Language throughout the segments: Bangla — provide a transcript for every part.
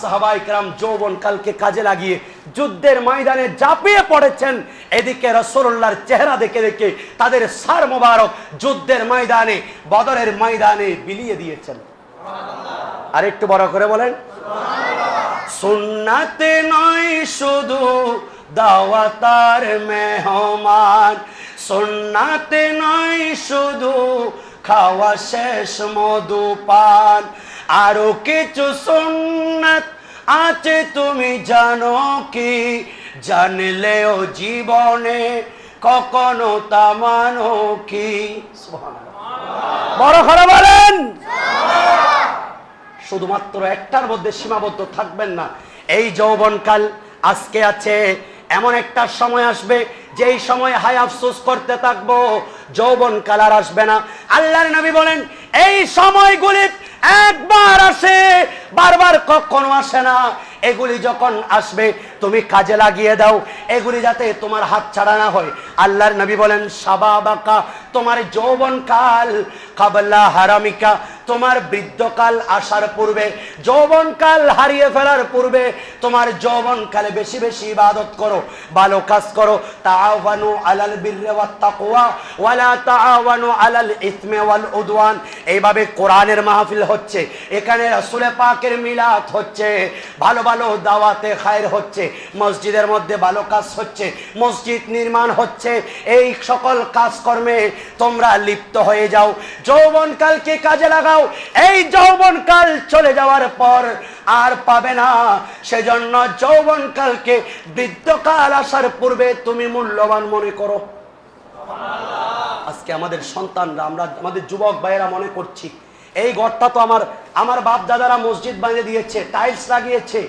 সাহাবায়ে কেরাম যৌবন কালকে কাজে লাগিয়ে যুদ্ধের ময়দানে ঝাঁপিয়ে পড়েছেন। এদিকে রাসূলুল্লাহর চেহারা দেখে দেখে তাদের সার মোবারক যুদ্ধের ময়দানে, বদরের ময়দানে বিলিয়ে দিয়েছেন। সুবহানাল্লাহ। আর একটু বড় করে বলেন সুবহানাল্লাহ। সুন্নাতে নয় শুধু দাওয়াতার মেহমান, সুন্নাতে নয় শুধু খাওয়া শেষ মধুপান, আরো কিছু সুন্নাত আছে তুমি জানো কি, জানলেও জীবনে কখনো তা মানো কি। বড় করে বলেন। শুধুমাত্র একটার মধ্যে সীমাবদ্ধ থাকবেন না। এই যৌবনকাল আজকে আছে, এমন একটা সময় আসবে যেই সময় হায় আফসোস করতে থাকবো, যৌবনকাল আর আসবে না। আল্লাহর নবী বলেন এই সময়গুলি একবার আসে, বারবার কখনো আসে না। এগুলি যখন আসবে তুমি কাজে লাগিয়ে দাও, এগুলি যাতে তোমার হাত ছাড়া না হয়। আল্লাহর নবী বলেন শাবাবাকা, তোমার যৌবনকাল, কাবলা হারামিকা, তোমার বৃদ্ধকাল আসার পূর্বে, যৌবনকাল হারিয়ে ফেলার পূর্বে তোমার যৌবনকালে বেশি বেশি ইবাদত করো, ভালো কাজ করো। তাআওয়ানু আলাল বিররি ওয়াত তাকওয়া ওয়ালা তাআওয়ানু আলাল ইসমি ওয়াল উদওয়ান। এইভাবে কোরআনের মাহফিল হচ্ছে, এখানে রাসূল পাকের মিলাদ হচ্ছে, ভালো ভালো দাওয়াতে খায়ের হচ্ছে, মসজিদের মধ্যে ভালো কাজ হচ্ছে, মসজিদ নির্মাণ হচ্ছে। এই সকল কাজকর্মে তোমরা লিপ্ত হয়ে যাও, যৌবনকালকে কাজে লাগাও। এই যৌবনকাল চলে যাওয়ার পর আর পাবে না, সেজন্য যৌবনকালকে বৃদ্ধকাল আসার পূর্বে তুমি মূল্যবান মনে করো। আজকে আমাদের সন্তানরা, আমরা আমাদের যুবক ভাইয়েরা মনে করছি এই ঘরটা তো আমার বাপ দাদারা মসজিদ বানিয়ে দিয়েছে, টাইলস লাগিয়েছে,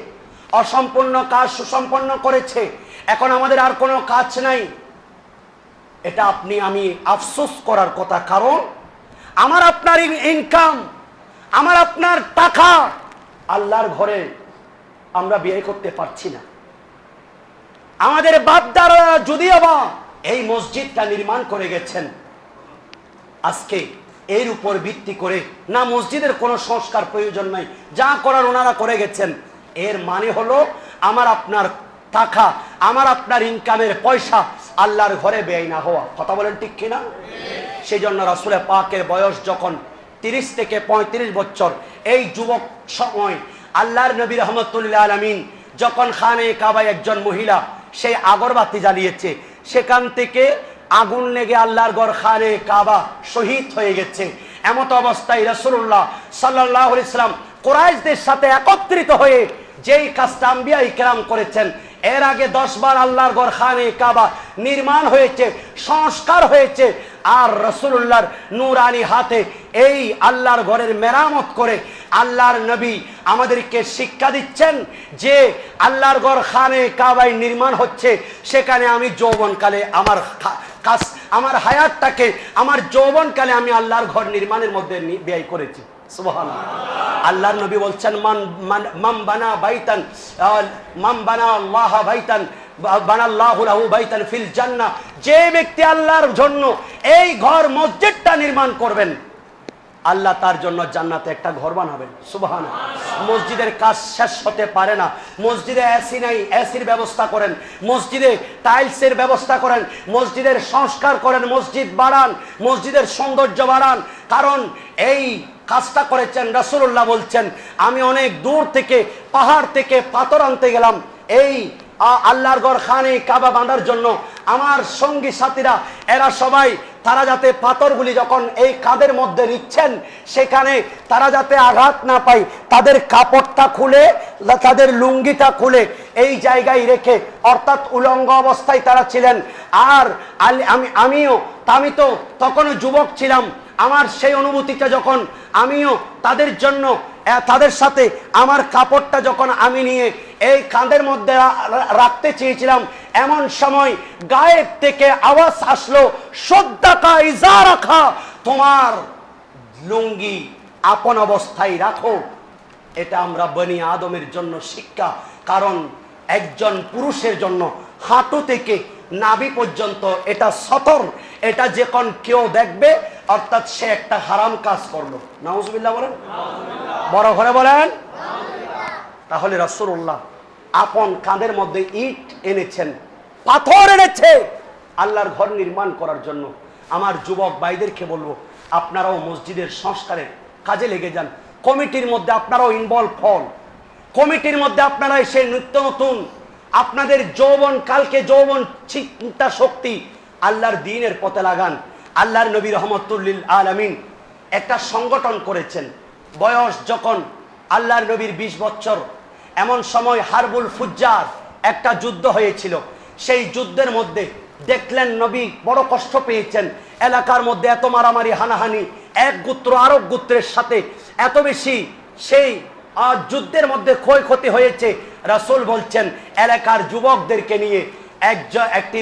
অসম্পূর্ণ কাজ সুসম্পন্ন করেছে, এখন আমাদের আর কোনো কাজ নাই। এটা আপনি আমি আফসোস করার কথা, কারণ আমার আপনার ইনকাম, আমার আপনার টাকা আল্লাহর ঘরে আমরা ব্যয় করতে পারছি না। আমাদের বাপ দাদারা যদিও বা এই মসজিদটা নির্মাণ করে গেছেন, আজকে এর উপর ভিত্তি করে না মসজিদের কোনো সংস্কার প্রয়োজন নাই, যা করার ওনারা করে গেছেন। এর মানে হলো আমার আপনার টাকা, আমার আপনার ইনকামের পয়সা আল্লাহর ঘরে ব্যয় না হওয়া। কথা বলেন ঠিক কিনা? সেই জন্য রাসূল পাকের বয়স যখন 30 থেকে 35 বছর, এই যুবক সময় আল্লাহর নবী রহমতুল্লাহ আলামিন যখন খানে কাবায় একজন মহিলা সেই আগরবাতি জ্বালিয়েছে, সেখান থেকে আগুন লেগে আল্লাহর ঘর খানে কাবা শহীদ হয়ে গেছে। এমত অবস্থায় রাসূলুল্লাহ সাল্লাল্লাহু আলাইহি সাল্লাম কুরাইশদের সাথে একত্রিত হয়ে যেই কাজটা আম্বিয়া ইকরাম করেছেন, এর আগে 10 বার আল্লাহর ঘর খানে কাবা নির্মাণ হয়েছে, সংস্কার হয়েছে, আর রাসূলুল্লাহর নূরানি হাতে এই আল্লাহর ঘরের মেরামত করে আল্লাহর নবী আমাদেরকে শিক্ষা দিচ্ছেন যে আল্লাহর ঘর খানে কাবায় নির্মাণ হচ্ছে, সেখানে আমি যৌবনকালে আমার হায়াতটাকে, আমার যৌবনকালে আমি আল্লাহর ঘর নির্মাণের মধ্যে ব্যয় করেছি। সুবহানাল্লাহ। আল্লাহর নবী বলছেন মান বানা বাইতান, মান বানা আল্লাহ বাইতান বানাল্লাহু লাহু বাইতান ফিল জান্নাহ, যে ব্যক্তি আল্লাহর জন্য এই ঘর মসজিদটা নির্মাণ করবেন, আল্লাহ তার জন্য জান্নাতে একটা ঘর বানাবেন। সুবহানাল্লাহ। মসজিদের কাজ শেষ হতে পারে না, মসজিদে এসি নাই, এসির ব্যবস্থা করেন, মসজিদে টাইলসের ব্যবস্থা করেন, মসজিদের সংস্কার করেন, মসজিদ বাড়ান, মসজিদের সৌন্দর্য বাড়ান। কারণ এই কাজটা করেছেন রাসূলুল্লাহ বলছেন, আমি অনেক দূর থেকে পাহাড় থেকে পাথর আনতে গেলাম এই আল্লাহর ঘর খানে কাবা বাঁধার জন্য। আমার সঙ্গী সাথীরা এরা সবাই, তারা যাতে পাথরগুলি যখন এই কাঁধের মধ্যে নিচ্ছেন, সেখানে তারা যাতে আঘাত না পায়, তাদের কাপড়টা খুলে, তাদের লুঙ্গিটা খুলে এই জায়গায় রেখে, অর্থাৎ উলঙ্গ অবস্থায় তারা ছিলেন। আর আমি তো তখনও যুবক ছিলাম, আমার সেই অনুভূতিটা যখন আমিও তাদের জন্য, তাদের সাথে আমার কাপড়টা যখন আমি নিয়ে এই কাঁধের মধ্যে রাখতে চেয়েছিলাম, এমন সময় গায়েব থেকে আওয়াজ আসলো, সদ্দাকা ইজারাখা, তোমার লুঙ্গি আপন অবস্থায় রাখো। এটা আমরা বনি আদমের জন্য শিক্ষা, কারণ একজন পুরুষের জন্য হাঁটু থেকে নাভি পর্যন্ত এটা সতর, এটা যখন কেউ দেখবে অর্থাৎ সে একটা হারাম কাজ করলো। নাউজুবিল্লাহ বলেন, বড় ঘরে বলেন। তাহলে রাসূলুল্লাহ আপন কাঁধের মধ্যে ইট এনেছেন, পাথর এনেছে আল্লাহর ঘর নির্মাণ করার জন্য। আমার যুবক ভাইদেরকে বলবো, আপনারাও মসজিদের সংস্কারের কাজে লেগে যান। কমিটির মধ্যে আপনারাও ইনভলভ হন। কমিটির মধ্যে আপনারা এসে নিত্য নতুন আপনাদের যৌবন কালকে যৌবন চিন্তা শক্তি আল্লাহর দ্বীনের পথে লাগান। আল্লাহর নবী রহমতুল লিল আলামিন একটা সংগঠন করেছেন। বয়স যখন আল্লাহর নবীর 20 বছর, এমন সময় হারবুল ফুজ্জার একটা যুদ্ধ হয়েছিল। সেই যুদ্ধের মধ্যে দেখলেন নবী বড় কষ্ট পেয়েছেন। এলাকার মধ্যে এত মারামারি হানাহানি, এক গোত্র আরেক গোত্রের সাথে এত বেশি সেই যুদ্ধের মধ্যে ক্ষয়ক্ষতি হয়েছে। রাসূল বলছেন এলাকার যুবকদেরকে নিয়ে একটি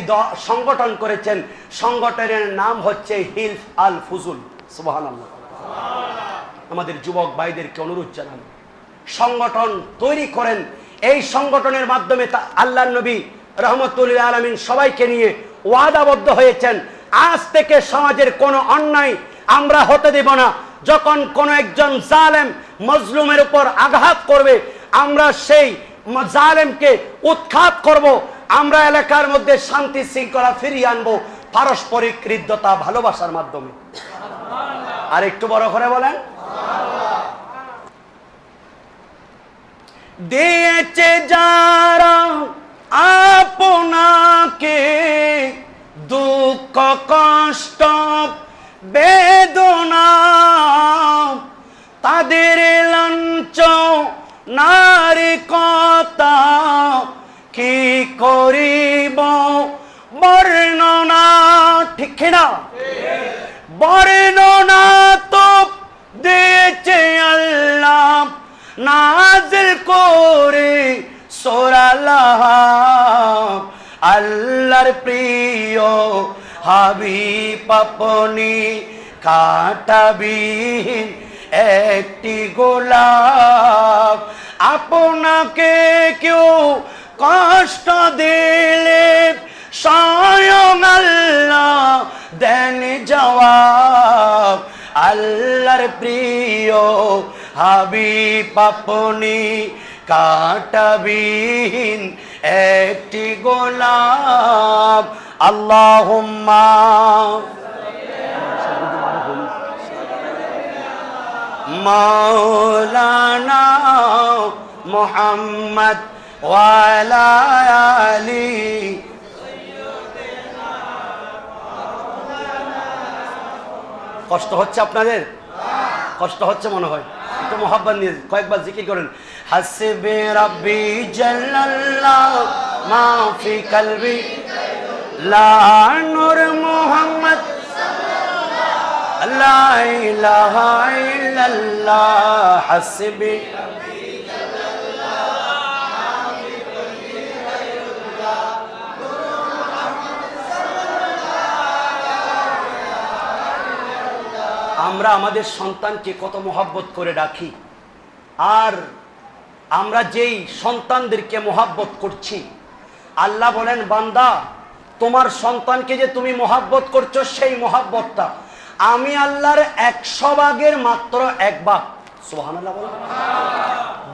সংগঠন করেছেন। সংগঠনের নাম হচ্ছে হিলফ আল ফুজুল। সুবহানাল্লাহ। আমাদের যুবক ভাইদেরকে অনুরোধ জানান, সংগঠন তৈরি করেন। এই সংগঠনের মাধ্যমে আল্লাহর নবী রহমতুল লিল আলামিন সবাইকে নিয়ে ওয়াদাবদ্ধ হয়েছেন, আজ থেকে সমাজের কোনো অন্যায় আমরা হতে দেব না। যখন কোনো একজন জালেম মজলুমের উপর আঘাত করবে, আমরা সেই জালেমকে উৎখাত করব। আমরা এলাকার মধ্যে শান্তি শৃঙ্খলা ফিরিয়ে আনবো পারস্পরিক হৃদ্যতা ভালোবাসার মাধ্যমে। আর একটু বড় করে বলেন, দিয়েছে যারা আপনাকে দুঃখ কষ্ট বেদনা, তাদের লাঞ্ছনার কথা কি করিব বর্ণনা। ঠিক না? বর্ণনা তো দিয়েছে আল্লাহ নাজিল করে সূরা লাহাব। আল্লাহর প্রিয় হাবিব আপনি কাঁটাবিহীন একটি গোলাপ। আপনাকে কেউ কষ্ট দিলে স্বয়ং আল্লাহ দেন জবাব। আল্লাহর প্রিয় হাবিব আপনি কাঁটাবিহীন একটি গোলাপ। আল্লাহুম্মা মাওলানা মুহাম্মদ ওয়া আলা আলি। কষ্ট হচ্ছে আপনাদের? কষ্ট হচ্ছে মনে হয়, একটু মোহাব্বত নিয়ে কয়েকবার জিকির করেন। হাসবি রাব্বি জাল্লাল্লাহ মা ফি কলবি লা নূর মুহাম্মদ লা ইলাহা ইল্লাল্লাহ। হাসবি আমরা আমাদের সন্তানকে কত মহব্বত করে ডাকি, আর আমরা যেই সন্তানদেরকে মহব্বত করছি, আল্লাহ বলেন বান্দা তোমার সন্তানকে যে তুমি মহব্বত করছো সেই মহব্বতটা আমি আল্লাহর 100 ভাগের মাত্র 1 ভাগ। সুবহানাল্লাহ বলেন।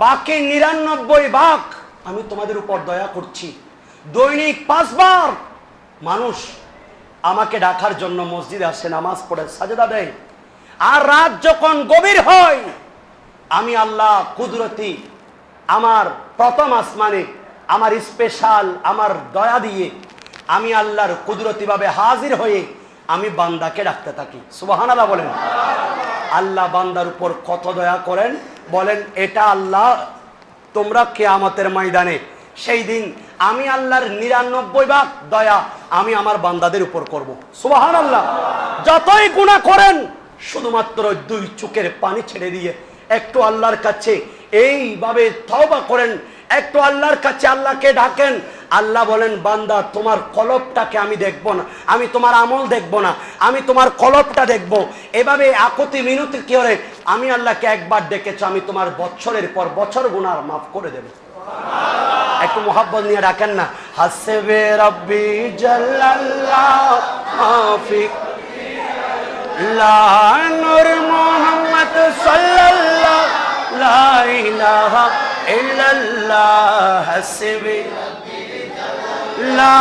বাকি 99 ভাগ আমি তোমাদের উপর দয়া করছি। দৈনিক 5 বার মানুষ আমাকে ডাকার জন্য মসজিদে আসে, নামাজ পড়ে, সাজদা দেয়। আর রাত যখন গভীর হয় আমি আল্লাহ কুদরতি আমার প্রথম আসমানে আমার স্পেশাল আমার দয়া দিয়ে আমি আল্লাহর কুদরতি ভাবে হাজির হয়ে আমি বান্দাকে ডাকতে থাকি। সুবহানাল্লাহ বলেন। আল্লাহ বান্দার উপর কত দয়া করেন বলেন। এটা আল্লাহ তোমরা কিয়ামতের ময়দানে সেই দিন আমি আল্লাহর 99 ভাগ দয়া আমি আমার বান্দাদের উপর করব। সুবহানাল্লাহ। যতই গুনাহ করেন শুধুমাত্র 2 চোখের পানি ছেড়ে দিয়ে একটু আল্লাহর কাছে এইভাবে তওবা করেন, একটু আল্লাহর কাছে আল্লাহকে ডাকেন। আল্লাহ বলেন বান্দা তোমার কলবটাকে আমি দেখব না, আমি তোমার আমল দেখব না, আমি তোমার কলবটা দেখব। এভাবে আকুতি মিনতি করে আমি আল্লাহকে একবার ডেকেছো, আমি তোমার বছরের পর বছর গুনাহ মাফ করে দেব। একটু মোহাব্বত নিয়ে ডাকেন না। হাসবে রাব্বি জাল্লাল্লাহ মাফি লা নূর মুহাম্মদ সাল্লাল্লাহু লা ইলাহা ইল্লাল্লাহ হাসবি লা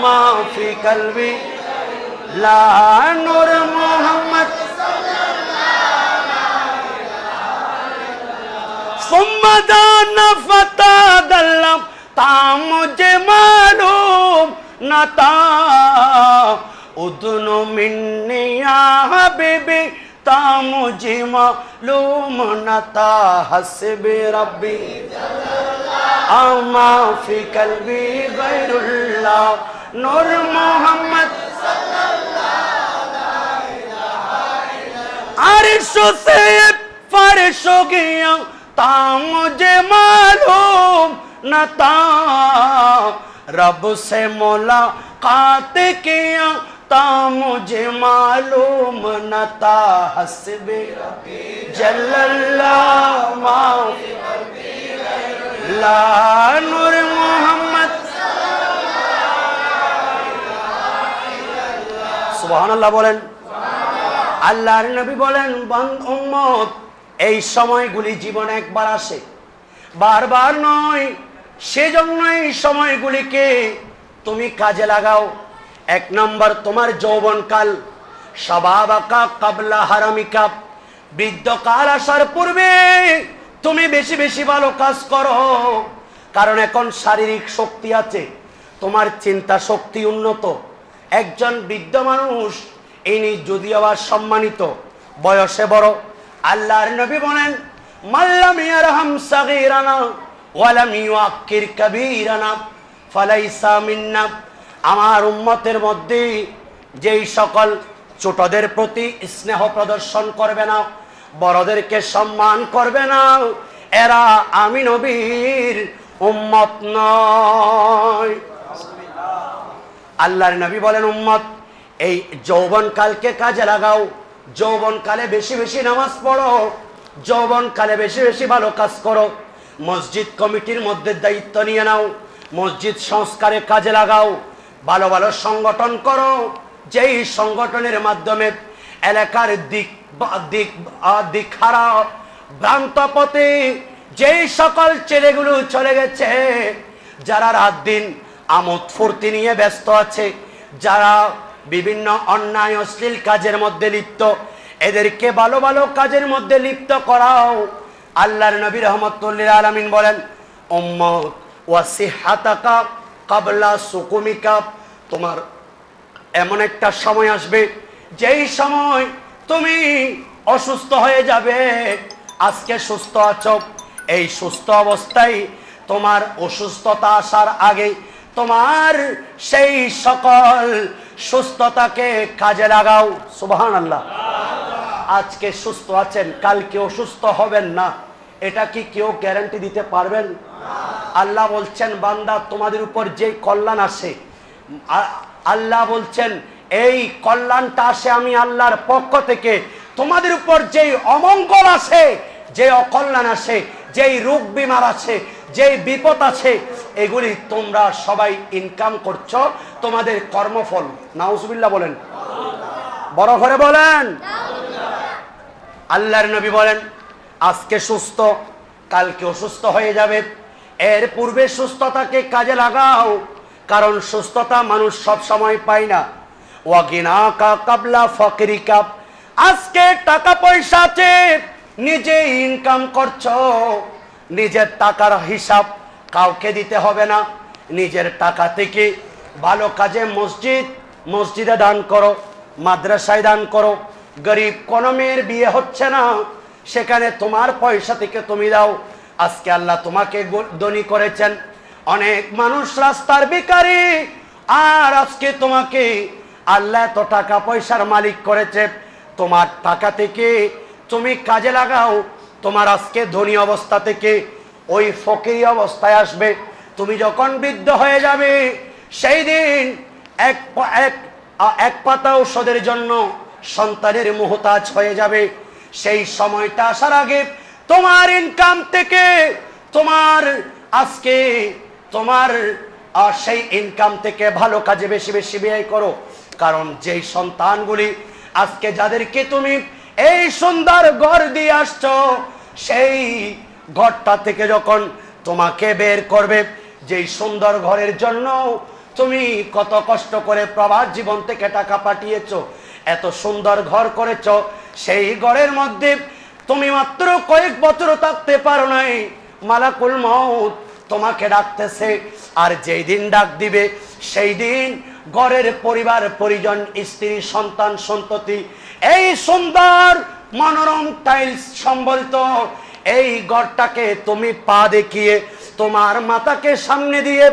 মা ফি কলবি লা নূর মুহাম্মদ সুম্মা দানা ফাতাদাল্লাম তা মুঝে মালুম না তা উদনু মিন্নি ইয়া হাবিবি তা মুঝে মালুম না তা হাসবি রব্বি আমা ফি কলবি গায়রুল্লাহ নূর মুহাম্মদ अर्श से फर्श हो गया ता मुझे मालूम न था रब से मुलाकात किया ता मुझे मालूम न था हस्बे जल्लल्लाह मा ला नूर मोहम्मद सुबहानाल्लाह बोलें আল্লাহর নবী বলেন উম্মত এই সময়গুলি জীবনে একবার আসে বারবার নয় সেজন্য এই সময়গুলিকে তুমি কাজে লাগাও এক নম্বর তোমার যৌবনকাল শাবাবাকা ক্বাবলা হারামিকা বৃদ্ধকাল আসার পূর্বে তুমি বেশি বেশি ভালো কাজ করো কারণ এখন শারীরিক শক্তি আছে তোমার চিন্তা শক্তি উন্নত একজন বৃদ্ধ মানুষ ইনি যদিও আবার সম্মানিত বয়সে বড় আল্লাহর নবী বলেন মাল্লাম ইয়ারহাম সাগীরানা ওয়ালাম ইউআক্কির কাবীরানা ফালাইসা মিন্না আমার উম্মতের মধ্যে যেই সকল ছোটদের প্রতি স্নেহ প্রদর্শন করবে না বড়দেরকে সম্মান করবে না এরা আমি নবীর উম্মত নয় আল্লাহর নবী বলেন উম্মত এই যৌবনকালকে কাজে লাগাও যৌবনকালে বেশি বেশি নামাজ পড়ো যৌবনকালে বেশি বেশি ভালো কাজ করো মসজিদ কমিটির মধ্যে দায়িত্ব নিয়ে নাও মসজিদ সংস্কারে কাজে লাগাও ভালো ভালো সংগঠন করো যেই সংগঠনের মাধ্যমে এলাকার দিক খারাপ ভ্রান্ত পথে যেই সকল ছেলেগুলো চলে গেছে যারা রাত দিন আমোদ ফুর্তি নিয়ে ব্যস্ত আছে যারা বিভিন্ন অন্যায় অশ্লীল কাজের মধ্যে লিপ্ত এদেরকে ভালো ভালো কাজের মধ্যে লিপ্ত করাও আল্লাহর নবী রাহমাতুল্লিল আলামিন বলেন উম্মত ওয়াসিহাতাকা ক্বাবলা সুকুমিকা তোমার এমন একটা সময় আসবে যেই সময় তুমি অসুস্থ হয়ে যাবে আজকে সুস্থ আছো এই সুস্থ অবস্থায় তোমার অসুস্থতা আসার আগে তোমার সেই সকল সুস্থতাকে কাজে লাগাও সুবহানাল্লাহ আজকে সুস্থ আছেন কালকে অসুস্থ হবেন না এটা কি কেউ গ্যারান্টি দিতে পারবেন আল্লাহ বলছেন বান্দা তোমাদের উপর যে কল্যাণ আসে আল্লাহ বলছেন এই কল্যাণটা আসে আমি আল্লাহর পক্ষ থেকে তোমাদের উপর যেই অমঙ্গল আসে যে অকল্যাণ আসে যেই রোগ বিমার আছে যেই বিপদ আছে এগুলি তোমরা সবাই ইনকাম করছো তোমাদের কর্মফল নাউজুবিল্লাহ বলেন বড় করে বলেন আল্লাহর নবী বলেন আজকে সুস্থ কালকে অসুস্থ হয়ে যাবে এর পূর্বে সুস্থতাকে কাজে লাগাও কারণ সুস্থতা মানুষ সব সময় পায় না ওয়াগিনাকা ক্বাবলা ফাকরিকা আজকে টাকা পয়সা আছে নিজে ইনকাম করছো নিজের টাকার হিসাব কাউকে দিতে হবে না নিজের টাকা থেকে ভালো কাজে মসজিদে দান করো মাদ্রাসায় দান করো গরিব কোন মেয়ের বিয়ে হচ্ছে না সেখানে তোমার পয়সা থেকে তুমি দাও আজকে আল্লাহ তোমাকে ধনী করেছেন অনেক মানুষ রাস্তার ভিখারি আর আজকে তোমাকে আল্লাহ তো টাকা পয়সার মালিক করেছে তোমার টাকা থেকে তুমি কাজে লাগাও তোমার আজকে ধনী অবস্থা থেকে ওই ফকিরি অবস্থায় আসবে তুমি যখন বৃদ্ধ হয়ে যাবে সেই দিন এক পাতা ঔষধের জন্য সন্তানের মুহতাজ হয়ে যাবে সেই সময়টা আসার আগে তোমার ইনকাম থেকে তোমার আজকে তোমার সেই ইনকাম থেকে ভালো কাজে বেশি বেশি ব্যয় করো কারণ যেই সন্তানগুলি আজকে যাদেরকে তুমি এই সুন্দর ঘর দিয়ে আসছো সেই ঘরটা থেকে যখন তোমাকে বের করবে, যেই সুন্দর ঘরের জন্য তুমি কত কষ্ট করে প্রবাস জীবন থেকে টাকা পাঠিয়েছো, এত সুন্দর ঘর করেছো, সেই ঘরের মধ্যে তুমি মাত্র কয়েক বছর থাকতে পারো নাই, মালাকুল মউত তোমাকে ডাকতেছে। আর যেই দিন ডাক দিবে সেই দিন ঘরের পরিবার পরিজন, স্ত্রী, সন্তান সন্ততি, এই সুন্দর মনোরম টাইলস সম্বলিত এই ঘরটাকে তুমি পা দেখিয়ে, তোমার মাথাকে সামনে দিয়ে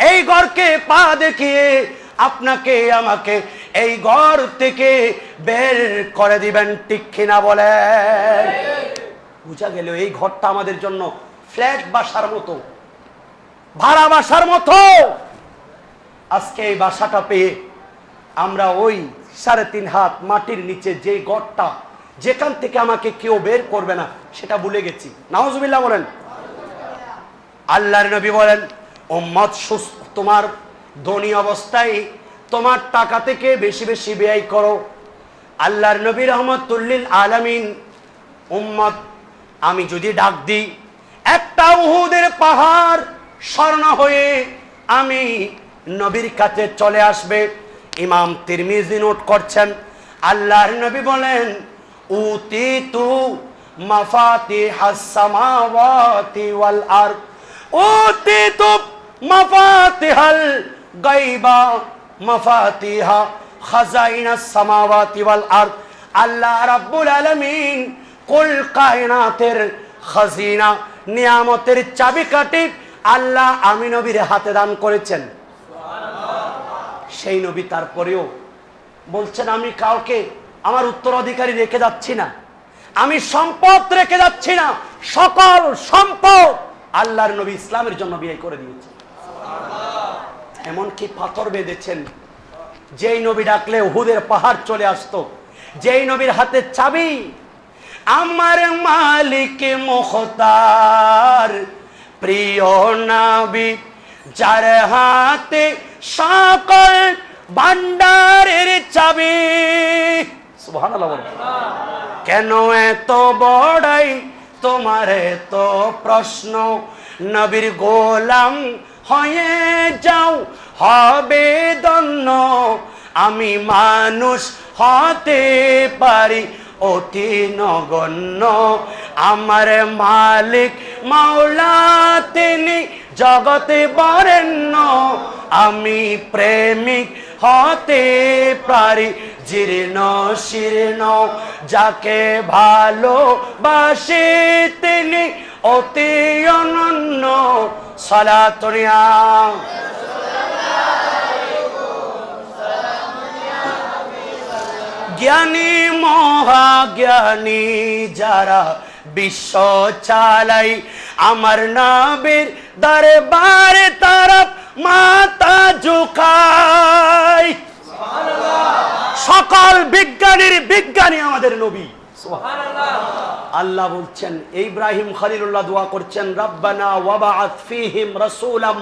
এই ঘরকে পা দেখিয়ে আপনাকে আমাকে এই ঘর থেকে বের করে দিবেন, ঠিক কিনা বলেন? বুঝা গেল এই ঘরটা আমাদের জন্য ফ্ল্যাট বাসার মতো, ভাড়া বাসার মতো। আজকে এই বাসাটা পেয়ে আমরা ওই 3.5 হাত মাটির নিচে যে ঘরটা, যেখান থেকে আমাকে কেউ বের করবে না, সেটা ভুলে গেছি। নাউজুবিল্লাহ বলেন। আল্লাহর নবী বলেন, উম্মত তোমার ধনী অবস্থায় তোমার টাকা থেকে বেশি বেশি ব্যয় করো। আল্লাহর নবী রহমতুল্লিল আলামিন, উম্মত আমি যদি ডাক দিই, একটা উহুদের পাহাড় স্বর্ণ হয়ে আমি নবীর কাছে চলে আসবে। ইমাম তিরমিজি নোট করছেন, আল্লাহর নবী বলেন, উতিতু মাফাতিহাস সামাওয়াতি ওয়াল আরদ, উতিতু মাফাতিহাল গায়বা মাফাতিহা খাজাইনাস সামাওয়াতি ওয়াল আরদ। আল্লাহ রাব্বুল আলামিন কুল কায়নাতের খাজিনা, নিয়ামতের চাবিকাঠি আল্লাহ আমি নবীর হাতে দান করেছেন। সেই নবী তারপরেও বলছেন, আমি কাউকে আমার উত্তরাধিকারী রেখে যাচ্ছি না, আমি সম্পদ রেখে যাচ্ছি না, সকল সম্পদ আল্লাহর নবী ইসলামের জন্য ব্যয় করে দিয়েছেন। এমনকি পাথর বেঁধেছেন, যেই নবী ডাকলে উহুদের পাহাড় চলে আসতো, যেই নবীর হাতে চাবি, আমার মালিক মুখতার প্রিয় নবী, যার হাতে সকল ভান্ডারের চাবি। সুবহানাল্লাহ বলেন। কেন এত বড়াই তোমার এত প্রশ্ন, নবীর গোলাম হয়ে যাও হবে ধন্য। আমি মানুষ হতে পারি অতি নগণ্য, আমার মালিক মাওলা তিনি জগতে বরেণ্য। আমি প্রেমিক হতে পারি জীর্ণ শীর্ণ, যাকে ভালোবাসে তিনি অতি অনন্য। সালাতুনিয়া জ্ঞানী মহাজ্ঞানী যারা বিশ্ব চালাই, আমার নবীর দরবারে তারা মাথা ঝুঁকায়। সকল বিজ্ঞানীর বিজ্ঞানী আমাদের নবী। আল্লাহ বলছেন, ইব্রাহিম খলিলুল্লাহ দোয়া করছেন, রব্বানা ওয়াবাআত ফীহিম রাসূলাম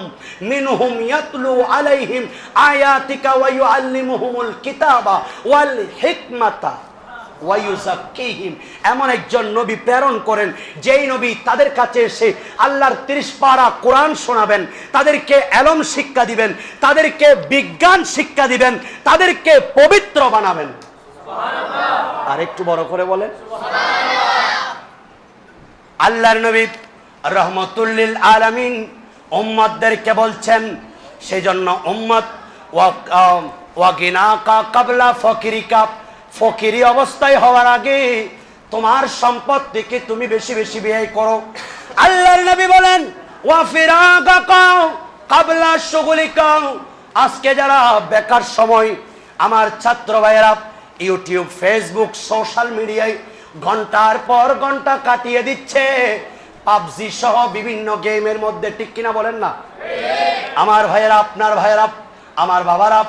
মিনহুম ইয়াতলু আলাইহিম আয়াতিকা ওয়া ইউআল্লিমুহুমুল কিতাবা ওয়াল হিকমাতা ওয়া ইউযাক্কিহিম। এমন একজন নবী প্রেরণ করেন, যেই নবী তাদের কাছে এসে আল্লাহর 30 পারা কোরআন শোনাবেন, তাদেরকে এলম শিক্ষা দিবেন, তাদেরকে বিজ্ঞান শিক্ষা দিবেন, তাদেরকে পবিত্র বানাবেন। আর একটু বড় করে বলেন আল্লাহর নবী রহমতুল্লিল আলামিন উম্মতদেরকে বলছেন, সেজন্য উম্মত ওয়াগিনাকা কাবলা ফকিরিকা, ফকিরি অবস্থায় হওয়ার আগে তোমার সম্পদ থেকে তুমি বেশি বেশি ব্যয় করো। আল্লাহর নবী বলেন, ওয়া ফিরাগাকা কাবলা শুগুলিকা। আজকে যারা বেকার সময় আমার ছাত্র ভাইয়েরা ইউটিউব, ফেসবুক, সোশ্যাল মিডিয়ায় ঘন্টার পর ঘন্টা কাটিয়ে দিচ্ছে, পাবজি সহ বিভিন্ন গেমের মধ্যে, ঠিক কিনা বলেন না? আমার ভাইয়েরা, আপনার ভাইয়েরা, আমার বাবারা,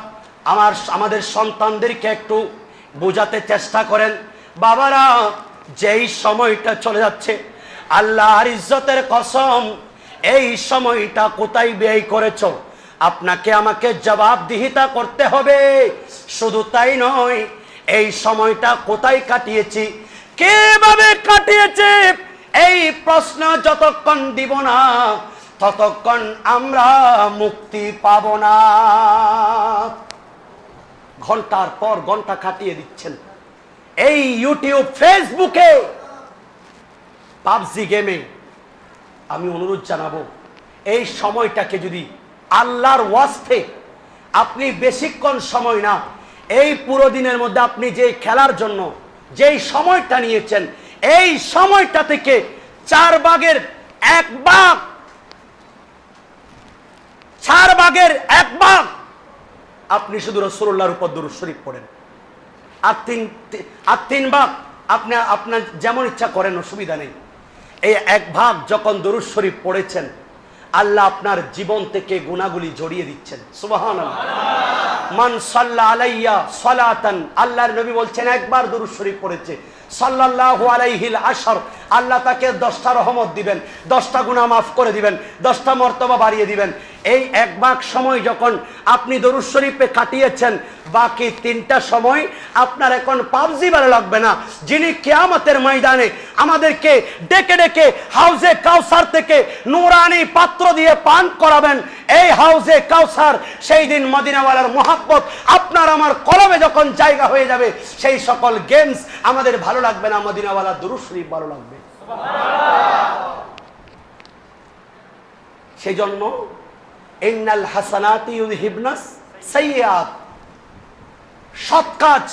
আমাদের সন্তানদেরকে একটু বোঝাতে চেষ্টা করেন, বাবারা যেই সময়টা চলে যাচ্ছে, আল্লাহর ইজ্জতের কসম, এই সময়টা কোথায় ব্যয় করেছো আপনাকে আমাকে জবাবদিহিতা করতে হবে। শুধু তাই নয়, এই সময়টা কোথায় কাটিয়েছি, কিভাবে কাটিয়েছে, এই প্রশ্ন যতক্ষণ দিব না ততক্ষণ আমরা মুক্তি পাব না। ঘন্টার পর ঘন্টা কাটিয়ে দিচ্ছেন এই ইউটিউব ফেসবুকে পাবজি গেমে। আমি অনুরোধ জানাবো এই সময়টাকে যদি আল্লাহর ওয়াস্তে আপনি বেশিক্ষণ সময় না, এই পুরো দিনের মধ্যে আপনি যে খেলার জন্য যেই সময়টা নিয়েছেন এই সময়টা থেকে 4 ভাগের 1 ভাগ, 4 ভাগের 1 ভাগ আপনি শুধু রাসূলুল্লাহর উপর দরুদ শরীফ পড়েন। আর 3 ভাগ আপনি আপনার যেমন ইচ্ছা করেন, অসুবিধা নেই। এই 1 ভাগ যখন দরুদ শরীফ পড়েছেন আল্লাহ আপনার জীবন থেকে গুনাহগুলি জড়িয়ে দিচ্ছেন। সুবহানাল্লাহ। মান সাল্লা আলাইয়া সালাতান, আল্লাহর নবী বলছেন একবার দরুদ শরীফ পড়েছে সাল্লাল্লাহু আলাইহিল আশর, আল্লাহ তাকে 10টা রহমত দিবেন, 10টা গুনাহ মাফ করে দিবেন, 10টা মর্তবা বাড়িয়ে দিবেন। এই 1 ভাগ সময় যখন আপনি দরুদ শরীফে কাটিয়েছেন, বাকি 3টা সময় আপনার এখন পাবজি ভালো লাগবে না। যিনি কিয়ামতের ময়দানে আমাদেরকে ডেকে ডেকে হাউজে কাউসার থেকে নূরানি পাত্র দিয়ে পান করাবেন, এই হাউজে কাউসার সেই দিন মদিনাওয়ালার মোহাব্বত আপনার আমার কলবে যখন জায়গা হয়ে যাবে, সেই সকল গেমস আমাদের ভালো লাগবে না, মদিনাওয়ালার দরুদ শরীফ ভালো লাগবে। সেই জন্য ইন্নাল হাসানাতি ইউযহিবনাস সাইয়্যাত, সৎ কাজ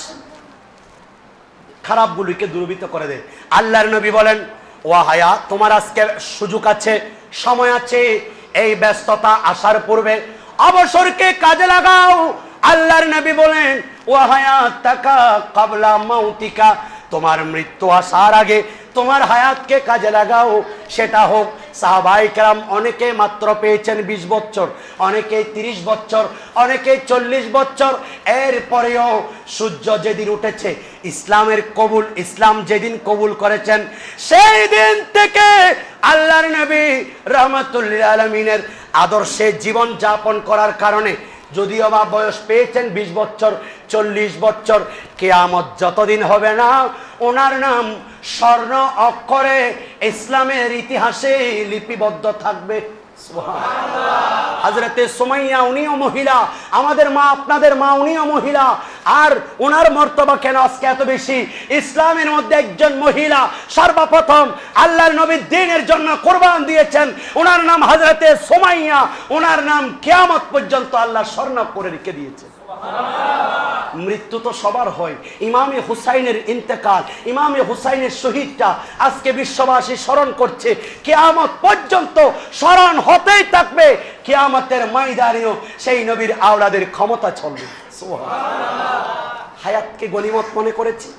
খারাপগুলিকে দূরীভূত করে দেয়। আল্লাহর নবী বলেন ও হায়াত, তোমার আজকে সুযোগ আছে, সময় আছে, এই ব্যস্ততা আসার পূর্বে অবসরকে কাজে লাগাও। আল্লাহর নবী বলেন ও হায়াত তাকা ক্বাবলা মাউতিকা, তোমার মৃত্যু আসার আগে তোমার হায়াতকে কাজে লাগাও। সেটা হোক সাহাবায়ে কেরাম অনেকে মাত্র পেয়েছেন 20 বছর, অনেকে 30 বছর, অনেকে 40 বছর। এরপরেও সূর্য যেদিন উঠেছে ইসলামের কবুল, ইসলাম যেদিন কবুল করেছেন সেই দিন থেকে আল্লাহর নবী রাহমাতুল লিল আলামিনের আদর্শে জীবন যাপন করার কারণে যদিও বা বয়স পেয়েছেন 20 বছর, 40 বছর, কিয়ামত যতদিন হবে না ওনার নাম স্বর্ণ অক্ষরে ইসলামের ইতিহাসে লিপিবদ্ধ থাকবে। সুবহানাল্লাহ। হযরতে সুমাইয়া উনিও মহিলা, আমাদের মা আপনাদের মা উনিও মহিলা। আর ওনার মর্তবা কেন আজকে এত বেশি? ইসলামের মধ্যে একজন মহিলা সর্বপ্রথম আল্লাহর নবীর দ্বীনের জন্য কুরবান দিয়েছেন, ওনার নাম হযরতে সুমাইয়া। ওনার নাম কিয়ামত পর্যন্ত আল্লাহ স্বর্ণ করে রেখে দিয়েছে। মৃত্যু তো সবার হয়। ইমামে হুসাইনের ইন্তেকাল, ইমামে হুসাইনের শহীদটা আজকে বিশ্ববাসী স্মরণ করছে, কিয়ামত পর্যন্ত স্মরণ হতেই থাকবে। কিয়ামতের ময়দানেও সেই নবীর আওলাদের ক্ষমতা চলবে। সুবহানাল্লাহ। হায়াতকে গনিমত মনে করেছে,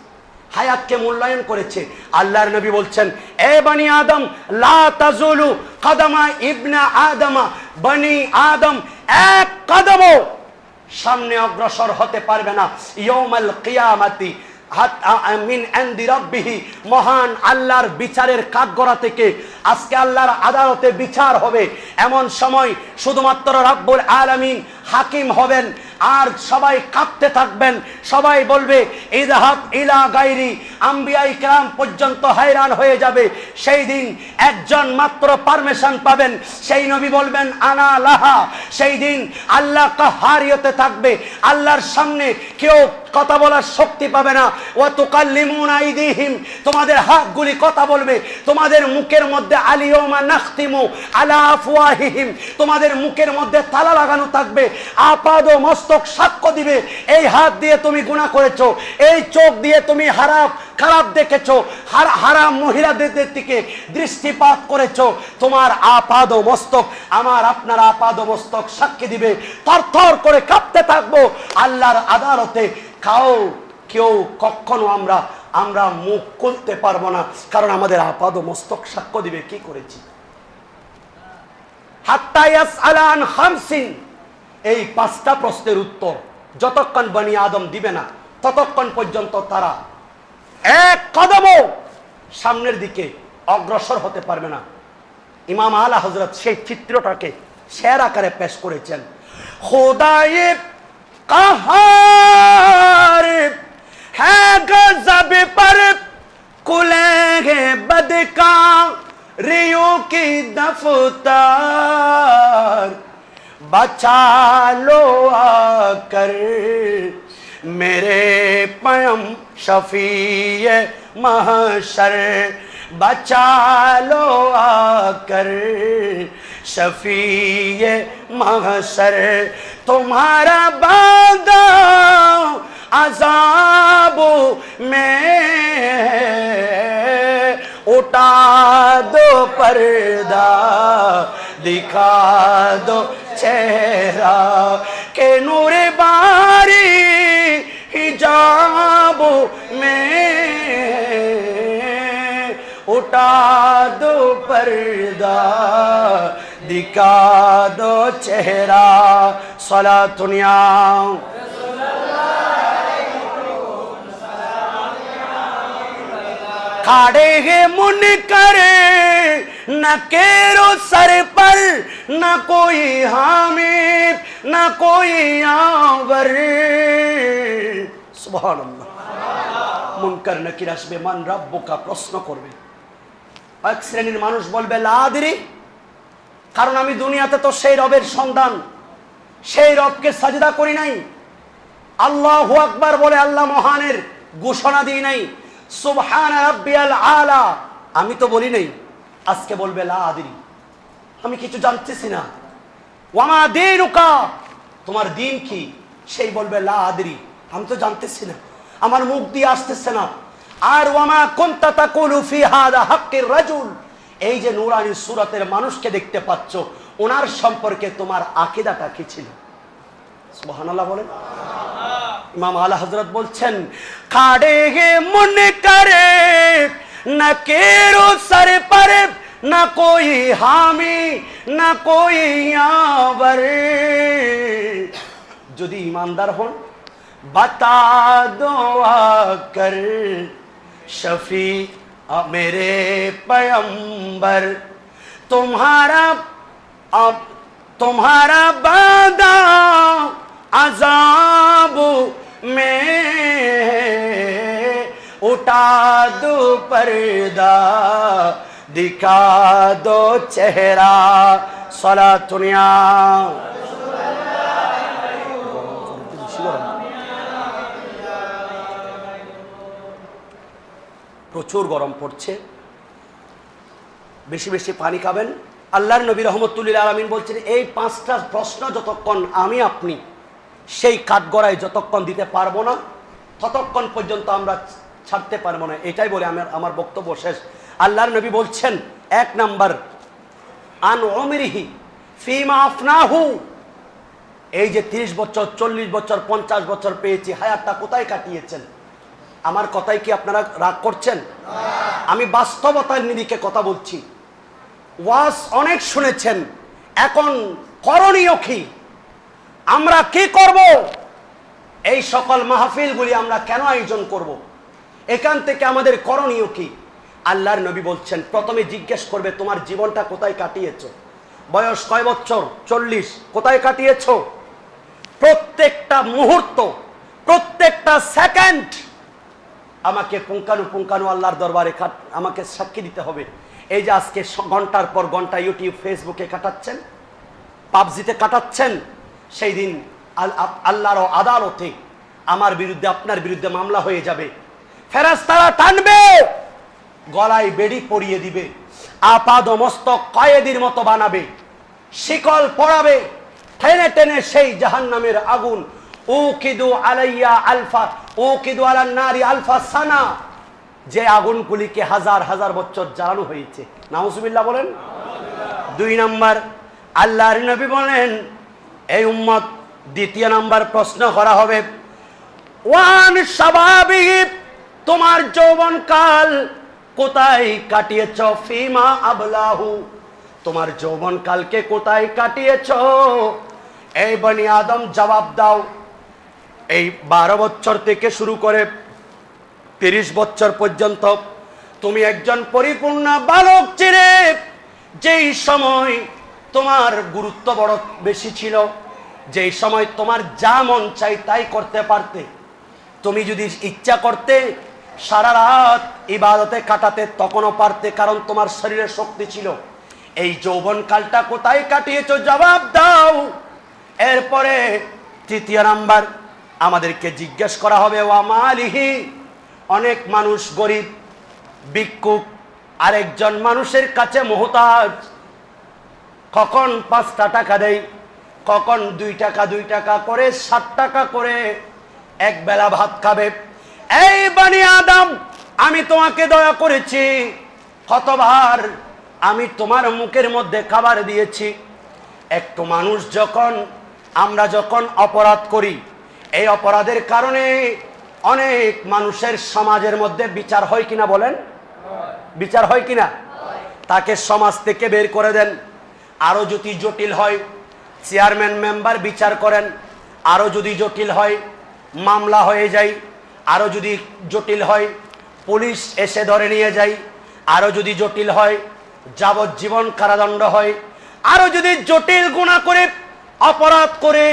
হায়াতকে মূল্যায়ন করেছে। আল্লাহর নবী বলছেন এ বনি আদম লা তাজুলু কদমা ইবনা আদমা, বনি আদম এক কদমও সামনে অগ্রসর হতে পারবে না ইয়াউমাল কিয়ামাতি মিন ইনদি রাব্বিহি, মহান আল্লাহর বিচারের কাঠগড়া থেকে আজকে আল্লাহর আদালতে বিচার হবে। এমন সময় শুধুমাত্র রাব্বুল আলামিন হাকিম হবেন আর সবাই কাঁপতে থাকবেন। সবাই বলবে ইযহাব ইলা গায়রি, আম্বিয়াই কেরাম পর্যন্ত hayran হয়ে যাবে। সেই দিন একজন মাত্র পারমিশন পাবেন, সেই নবী বলবেন আনা লাহা। সেই দিন আল্লাহ কাহারিয়তে থাকবে, আল্লাহর সামনে কেউ কথা বলার শক্তি পাবে না। ওয়া তুকাল্লিমুনা আইদিহিম, তোমাদের হাতগুলি কথা বলবে। তোমাদের মুখের মধ্যে আলিয়াউমা নাখতিমু আলা আফওয়াহিহিম, তোমাদের মুখের মধ্যে তালা লাগানো থাকবে। আপাদ ও মস্তক সাক্ষ্য দিবে, এই হাত দিয়ে তুমি গুনাহ করেছো, এই চোখ দিয়ে তুমি খারাপ দেখেছো, হারাম মহিলাদের দিকে দৃষ্টিপাত করেছো। তোমার আপাদ ও মস্তক, আমার আপনার আপাদ ও মস্তক সাক্ষী দিবে। থরথর করে কাঁপতে থাকবো আল্লাহর আদালতে। কেউ কখনো আমরা মুখ খুলতে পারবো না, কারণ আমাদের আপাদ ও মস্তক সাক্ষ্য দিবে কি করেছি। হাত্তা ইয়াসআলা আন খামসিন, এই 5টা প্রশ্নের উত্তর যতক্ষণ বনি আদম দিবে না ততক্ষণ পর্যন্ত তারা এক কদমও সামনের দিকে অগ্রসর হতে পারবে না। ইমাম আলা হযরত সেই চিত্রটাকে শের আকারে পেশ করেছেন। খোদায়ে কাহার হ্যাঁ গজব पर खुलेंगे बदकारियों की दफ्तर, बचा लो आकर मेरे पयम शफीए महशर, बचा लो आकर शफीए महशर। तुम्हारा बादा अज़ाबों में उठा दो पर्दा, दिखा दो चेहरा के नूर बारी हिजाबों में उठा दो पर्दा, दिखा दो चेहरा। सलातुनिया खाड़े है मुनकर नकेरो सर पर, न कोई हामिद न कोई आवर। सुबहानाल्लाह। মুনকার নাকির আসবে, মান রাব্বুকা প্রশ্ন করবে। এক শ্রেণীর মানুষ বলবে লা আদরি, কারণ আমি দুনিয়াতে তো সেই রবের সন্তান, সেই রবকে সাজদা করি নাই, আল্লাহু আকবার বলে আল্লাহ মহানের ঘোষণা দিই নাই, সুবহানা রাব্বিয়াল আলা আমি তো বলি নাই। আজকে বলবে লা আদরি, আমি কিছু জানতেছি না। ওয়ামা দীনুকা, তোমার দিন কি? সেই বলবে লা আদরি, আমি তো জানতেছি না, আমার মুখ দিয়ে আসতেছে না। আর ওয়ামা কুনতা তাকুলু ফি হাযা হাক্কির রাজুল, এই যে নূরানী সূরাতের মানুষকে দেখতে পাচ্ছ, ওনার সম্পর্কে তোমার আকীদাটা কি ছিল? সুবহানাল্লাহ বলেন। ইমাম আলা হযরত বলছেন খাড়ে গে মুনকারে নকেরো সর पर न कोई हामी न कोई यावर। যদি ईमानदार হন बता दो आकर शफी मेरे पैगंबर, तुम्हारा वादा अज़ाब में उठा दो पर्दा, दिखा दो चेहरा। सलातुनिया প্রচুর গরম পড়ছে, বেশি বেশি পানি খাবেন। আল্লাহর নবী রহমতুল্লাহ আলামিন বলছেন এই পাঁচটা প্রশ্ন যতক্ষণ আমি আপনি সেই কাঠগড়ায় যতক্ষণ দিতে পারবো না, ততক্ষণ পর্যন্ত আমরা ছাড়তে পারবো না। এটাই বলে আমার বক্তব্য শেষ। আল্লাহর নবী বলছেন এক নাম্বার আন উমরিহি ফিমা আফনাহু, এই যে 30 বছর 40 বছর 50 বছর পেয়েছি, হায়াতটা কোথায় কাটিয়েছেন? আমার কথাই কি আপনারা রাগ করছেন? আমি বাস্তবতার নিরিখে কথা বলছি। ওয়াজ অনেক শুনেছেন, এখন করণীয় কি? আমরা কি করব? এই সকল মাহফিলগুলি আমরা কেন আয়োজন করব? এখান থেকে আমাদের করণীয় কি? আল্লাহর নবী বলছেন প্রথমে জিজ্ঞেস করবে তোমার জীবনটা কোথায় কাটিয়েছো, বয়স কয় বছর? 40। কোথায় কাটিয়েছো? প্রত্যেকটা মুহূর্ত, প্রত্যেকটা সেকেন্ড আমাকে পুঙ্খানু আল্লাহর দরবারে আমাকে সাক্ষী দিতে হবে। এই যে আজকে ঘন্টার পর ঘন্টা ইউটিউব ফেসবুকে কাটাচ্ছেন, পাবজিতে কাটাচ্ছেন, সেই দিন আল্লাহর আদালতে আমার বিরুদ্ধে আপনার বিরুদ্ধে মামলা হয়ে যাবে। ফেরেশতারা টানবে, গলায় বেড়ি পরিয়ে দিবে, আপাদ মস্তক কয়েদির মতো বানাবে, শিকল পরাবে, টেনে টেনে সেই জাহান্নামের আগুন উকিদু আলাইয়া আলফা উকিদু আলান নারি আলফা সানা, যে আগুনগুলিকে হাজার হাজার বছর জ্বালানো হয়েছে। নাউজুবিল্লাহ বলেন। 2 নাম্বার আল্লাহর নবী বলেন এই উম্মত দ্বিতীয় নাম্বার প্রশ্ন করা হবে ওয়ান শাবাবিহি, তোমার যৌবনকাল কোথায় কাটিয়েছ? ফিমা আবলাহু, তোমার যৌবনকালকে কোথায় কাটিয়েছ? এই বনি আদম জবাব দাও। এই 12 বছর থেকে শুরু করে 30 বছর পর্যন্ত তুমি একজন পরিপূর্ণ বালক ছিলে, যেই সময় তোমার গুরুত্ব বড় বেশি ছিল, যেই সময় তোমার যা মন চাই তাই করতে পারতে। তুমি যদি ইচ্ছা করতে সারা রাত ইবাদতে কাটাতে তখনও পারতে, কারণ তোমার শরীরে শক্তি ছিল। এই যৌবনকালটা কোথায় কাটিয়েছো জবাব দাও। এরপরে তৃতীয় নাম্বার আমাদেরকে জিজ্ঞেস করা হবে ওয়ামালিহি। অনেক মানুষ গরিব, ভিক্ষুক, আরেকজন মানুষের কাছে মুহতাজ, কখন 5টা টাকা দেয়, কখন 2 টাকা 2 টাকা করে 7 টাকা করে এক বেলা ভাত খাবে। এই বানি আদম, আমি তোমাকে দয়া করেছি, কতবার আমি তোমার মুখের মধ্যে খাবার দিয়েছি। একটু মানুষ আমরা যখন অপরাধ করি, এই অপরাধের কারণে অনেক মানুষের সমাজের মধ্যে বিচার হয় কিনা বলেন? বিচার হয় কিনা? তাকে সমাজ থেকে বের করে দেন। আরো যদি জটিল হয় চেয়ারম্যান মেম্বার বিচার করেন, আরো যদি জটিল হয় মামলা হয়ে যায়, আরো যদি জটিল হয় পুলিশ এসে ধরে নিয়ে যায়, আরো যদি জটিল হয় যাবজ্জীবন কারাদণ্ড হয়, আরো যদি জটিল গুনাহ করে অপরাধ করে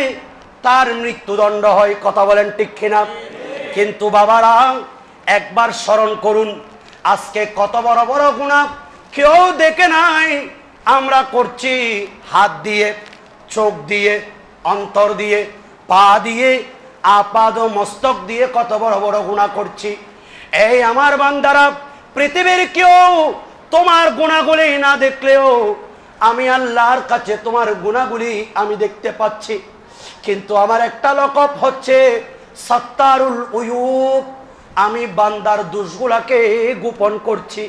তার মৃত্যুদণ্ড হয়। কথা বলেন ঠিক কিনা? কিন্তু বাবারা একবার স্মরণ করুন, আজকে কত বড় বড় গুনাহ কেউ দেখে নাই, আমরা করছি হাত দিয়ে, চোখ দিয়ে, অন্তর দিয়ে, পা দিয়ে, আপাদ মস্তক দিয়ে কত বড় বড় গুনাহ করছি। এই আমার বান্দারা, পৃথিবীর কেউ তোমার গুনাহগুলি না দেখলেও আমি আল্লাহর কাছে তোমার গুনাহগুলি আমি দেখতে পাচ্ছি। কিন্তু আমার একটা লকব হচ্ছে সাত্তারুল উয়ুব, আমি বান্দার দোষগুলাকে গোপন করছি।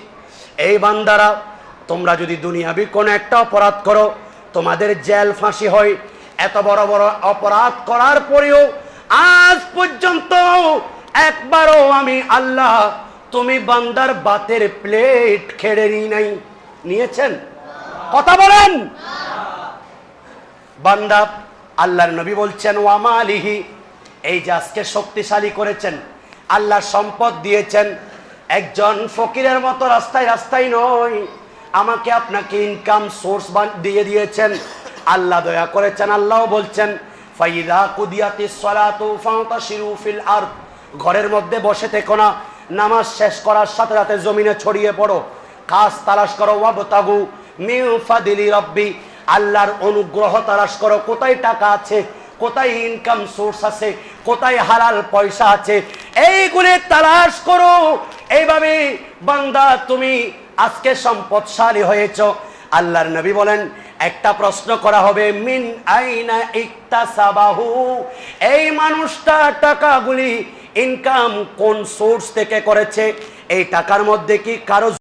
এই বান্দারা, তোমরা যদি দুনিয়াবি কোন একটা অপরাধ করো, তোমাদের জেল ফাঁসি হয়, এত বড় বড় অপরাধ করার পরেও আজ পর্যন্ত একবারও আমি আল্লাহ তুমি বান্দার বাতের প্লেট খেড়ে নাই। নিয়েছেন? কথা বলেন। বান্দা, আল্লাহর নবী বলছেন ওয়ামালিহি, এই যে আজকে শক্তিশালী করেছেন, আল্লাহ সম্পদ দিয়েছেন, একজন ফকিরের মতো রাস্তায় রাস্তায় নয়, আমাকে আপনাকে ইনকাম সোর্স দিয়ে দিয়েছেন। আল্লাহ দয়া করেছেন, আল্লাহ বলছেন ফাইদা কুদিয়াতিস সালাতু ফান্তাশিরু ফিল আরদ, ঘরের মধ্যে বসে থেকো না, নামাজ শেষ করার সাথে সাথে জমিনে ছড়িয়ে পড়ো, কাজ তালাশ করো, ওয়াবতাগু মিন ফাদিলি রাব্বি, আল্লাহর অনুগ্রহ তালাশ করো, কোথায় টাকা আছে, কোথায় ইনকাম সোর্স আছে, কোথায় হালাল পয়সা আছে, এইগুলি তালাশ করো। এইভাবে বান্দা তুমি আজকে সম্পদশালী হয়েছো। আল্লাহর নবী বলেন, একটা প্রশ্ন করা হবে, মিন আইনা ইকতাসাবাহু, এই মানুষটা টাকাগুলি ইনকাম কোন সোর্স থেকে করেছে, এই টাকার মধ্যে কি কারো